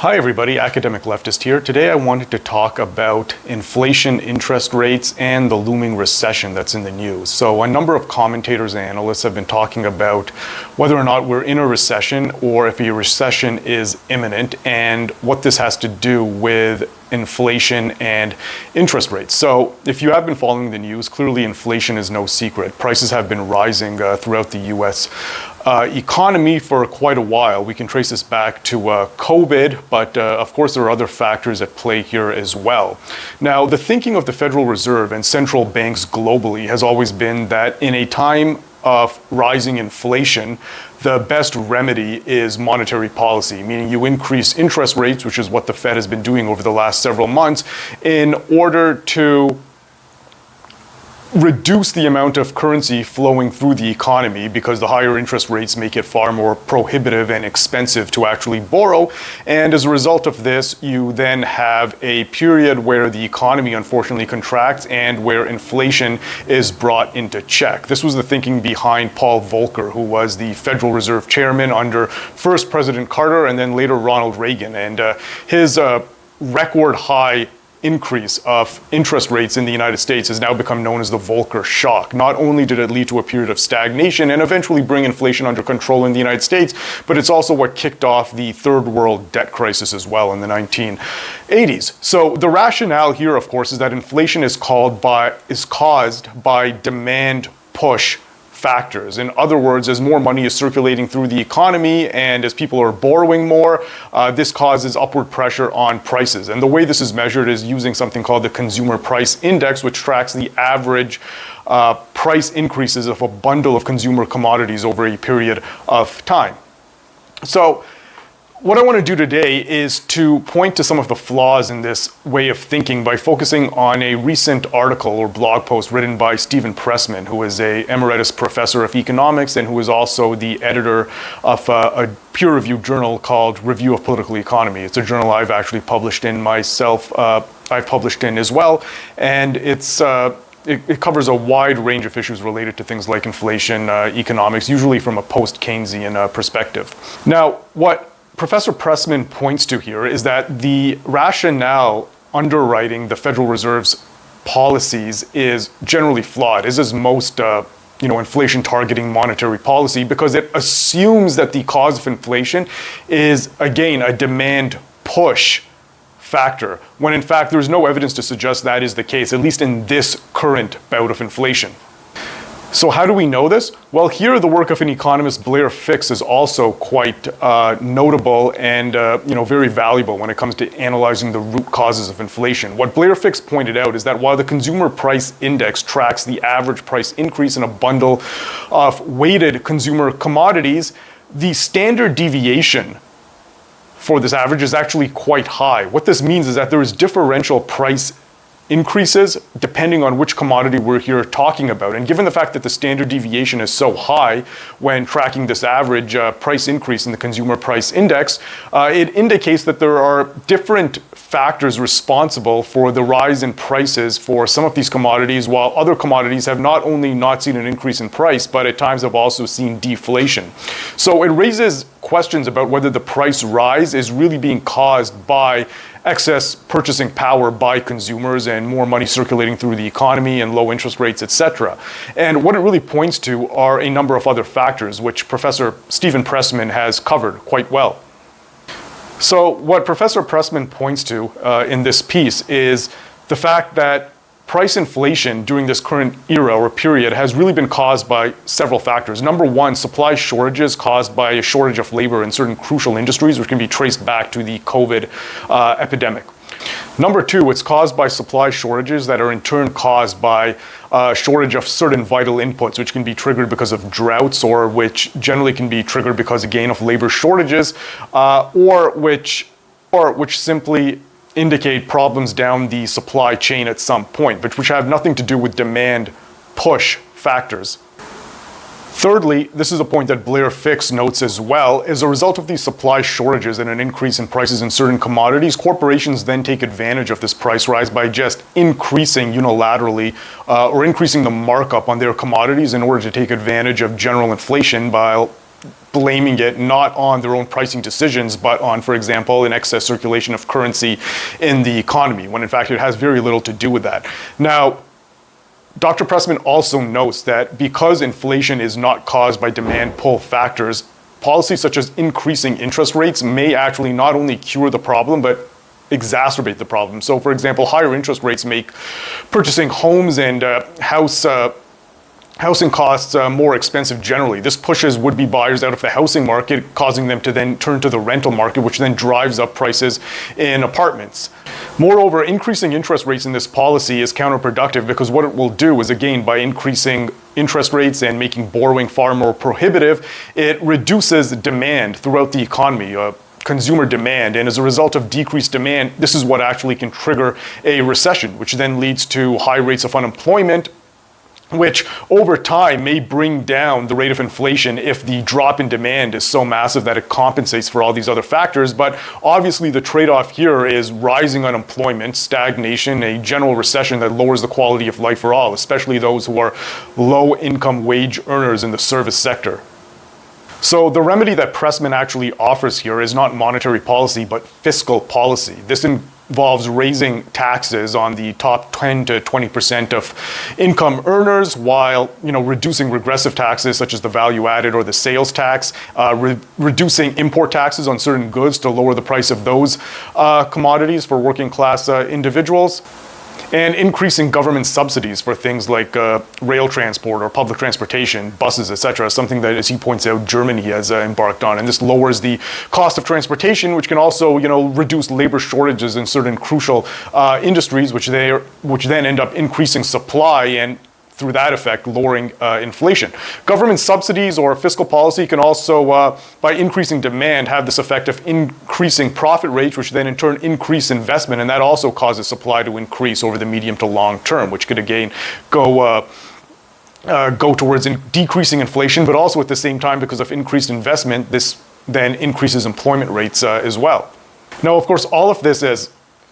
Hi everybody, Academic Leftist here. Today I wanted to talk about inflation, interest rates, and the looming recession that's in the news. So a number of commentators and analysts have been talking about whether or not we're in a recession or if a recession is imminent and what this has to do with inflation and interest rates. So if you have been following the news, clearly inflation is no secret. Prices have been rising throughout the US economy for quite a while. We can trace this back to COVID, but of course there are other factors at play here as well. Now, the thinking of the Federal Reserve and central banks globally has always been that in a time of rising inflation, the best remedy is monetary policy, meaning you increase interest rates, which is what the Fed has been doing over the last several months, in order to reduce the amount of currency flowing through the economy, because the higher interest rates make it far more prohibitive and expensive to actually borrow. And as a result of this, you then have a period where the economy unfortunately contracts and where inflation is brought into check. This was the thinking behind Paul Volcker, who was the Federal Reserve chairman under first President Carter and then later Ronald Reagan. And his record high increase of interest rates in the United States has now become known as the Volcker shock. Not only did it lead to a period of stagnation and eventually bring inflation under control in the United States, but it's also what kicked off the third world debt crisis as well in the 1980s. So the rationale here, of course, is that inflation is caused by demand push factors. In other words, as more money is circulating through the economy and as people are borrowing more, this causes upward pressure on prices. And the way this is measured is using something called the Consumer Price Index, which tracks the average price increases of a bundle of consumer commodities over a period of time. So what I want to do today is to point to some of the flaws in this way of thinking by focusing on a recent article or blog post written by Stephen Pressman, who is an emeritus professor of economics and who is also the editor of a peer-reviewed journal called Review of Political Economy. It's a journal I've actually published in myself. I've published in as well, and it covers a wide range of issues related to things like inflation, economics, usually from a post-Keynesian perspective. Now, what Professor Pressman points to here is that the rationale underwriting the Federal Reserve's policies is generally flawed, as is most inflation targeting monetary policy, because it assumes that the cause of inflation is, again, a demand push factor, when in fact there's no evidence to suggest that is the case, at least in this current bout of inflation. So how do we know this? Well, here the work of an economist, Blair Fix, is also quite notable and very valuable when it comes to analyzing the root causes of inflation. What Blair Fix pointed out is that while the Consumer Price Index tracks the average price increase in a bundle of weighted consumer commodities, the standard deviation for this average is actually quite high. What this means is that there is differential price increases depending on which commodity we're here talking about. And given the fact that the standard deviation is so high when tracking this average price increase in the Consumer Price Index, it indicates that there are different factors responsible for the rise in prices for some of these commodities, while other commodities have not only not seen an increase in price, but at times have also seen deflation. So it raises questions about whether the price rise is really being caused by excess purchasing power by consumers and more money circulating through the economy and low interest rates, etc. And what it really points to are a number of other factors, which Professor Stephen Pressman has covered quite well. So what Professor Pressman points to in this piece is the fact that price inflation during this current era or period has really been caused by several factors. Number one, supply shortages caused by a shortage of labor in certain crucial industries, which can be traced back to the COVID epidemic. Number two, it's caused by supply shortages that are in turn caused by a shortage of certain vital inputs, which can be triggered because of droughts, or which generally can be triggered because, again, of labor shortages, or which simply indicate problems down the supply chain at some point, but which have nothing to do with demand push factors. Thirdly, this is a point that Blair Fix notes as well. As a result of these supply shortages and an increase in prices in certain commodities, corporations then take advantage of this price rise by just increasing unilaterally or increasing the markup on their commodities in order to take advantage of general inflation, while blaming it not on their own pricing decisions, but on, for example, an excess circulation of currency in the economy, when in fact it has very little to do with that. Now, Dr. Pressman also notes that because inflation is not caused by demand pull factors, policies such as increasing interest rates may actually not only cure the problem, but exacerbate the problem. So, for example, higher interest rates make purchasing homes and housing costs more expensive generally. This pushes would-be buyers out of the housing market, causing them to then turn to the rental market, which then drives up prices in apartments. Moreover, increasing interest rates in this policy is counterproductive because what it will do is, again, by increasing interest rates and making borrowing far more prohibitive, it reduces demand throughout the economy. Consumer demand, and as a result of decreased demand, this is what actually can trigger a recession, which then leads to high rates of unemployment, which over time may bring down the rate of inflation if the drop in demand is so massive that it compensates for all these other factors. But obviously the trade-off here is rising unemployment, stagnation, a general recession that lowers the quality of life for all, especially those who are low-income wage earners in the service sector. So the remedy that Pressman actually offers here is not monetary policy, but fiscal policy. This involves raising taxes on the top 10 to 20% of income earners, while reducing regressive taxes such as the value added or the sales tax, reducing import taxes on certain goods to lower the price of those commodities for working class individuals, and increasing government subsidies for things like rail transport or public transportation, buses, etc., something that, as he points out, Germany has embarked on. And this lowers the cost of transportation, which can also, reduce labor shortages in certain crucial industries, which then end up increasing supply and, through that effect, lowering inflation. Government subsidies or fiscal policy can also, by increasing demand, have this effect of increasing profit rates, which then in turn increase investment, and that also causes supply to increase over the medium to long term, which could again go towards decreasing inflation, but also at the same time, because of increased investment, this then increases employment rates as well. Now, of course, all of this, as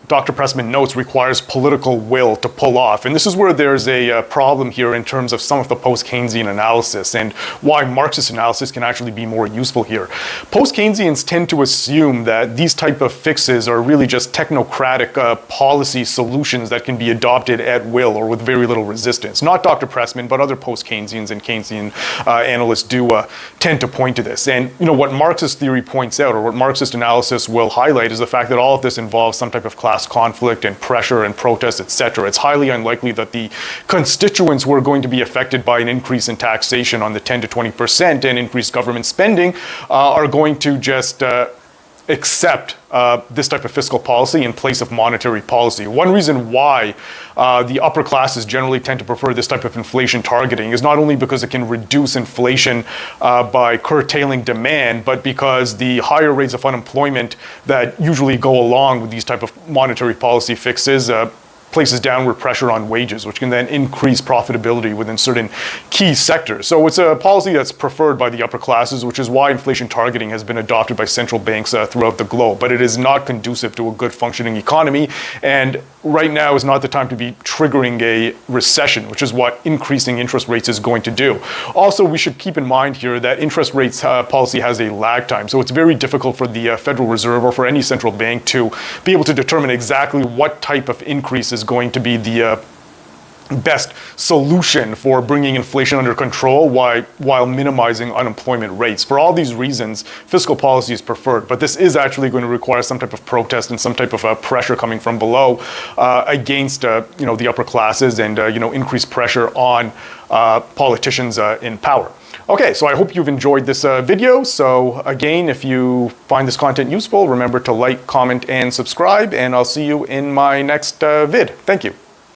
Dr. Pressman notes, requires political will to pull off. And this is where there's a problem here in terms of some of the post-Keynesian analysis and why Marxist analysis can actually be more useful here. Post-Keynesians tend to assume that these type of fixes are really just technocratic policy solutions that can be adopted at will or with very little resistance. Not Dr. Pressman, but other post-Keynesians and Keynesian analysts do tend to point to this. And what Marxist theory points out, or what Marxist analysis will highlight, is the fact that all of this involves some type of class conflict and pressure and protest, etc. It's highly unlikely that the constituents who are going to be affected by an increase in taxation on the 10 to 20% and increased government spending are going to just accept this type of fiscal policy in place of monetary policy. One reason why the upper classes generally tend to prefer this type of inflation targeting is not only because it can reduce inflation by curtailing demand, but because the higher rates of unemployment that usually go along with these type of monetary policy fixes places downward pressure on wages, which can then increase profitability within certain key sectors. So it's a policy that's preferred by the upper classes, which is why inflation targeting has been adopted by central banks throughout the globe. But it is not conducive to a good functioning economy, and right now is not the time to be triggering a recession, which is what increasing interest rates is going to do. Also, we should keep in mind here that interest rates policy has a lag time, so it's very difficult for the Federal Reserve or for any central bank to be able to determine exactly what type of increase is going to be the best solution for bringing inflation under control while minimizing unemployment rates. For all these reasons, fiscal policy is preferred, but this is actually going to require some type of protest and some type of pressure coming from below against the upper classes and increased pressure on politicians in power. Okay, so I hope you've enjoyed this video. So again, if you find this content useful, remember to like, comment, and subscribe, and I'll see you in my next vid. Thank you.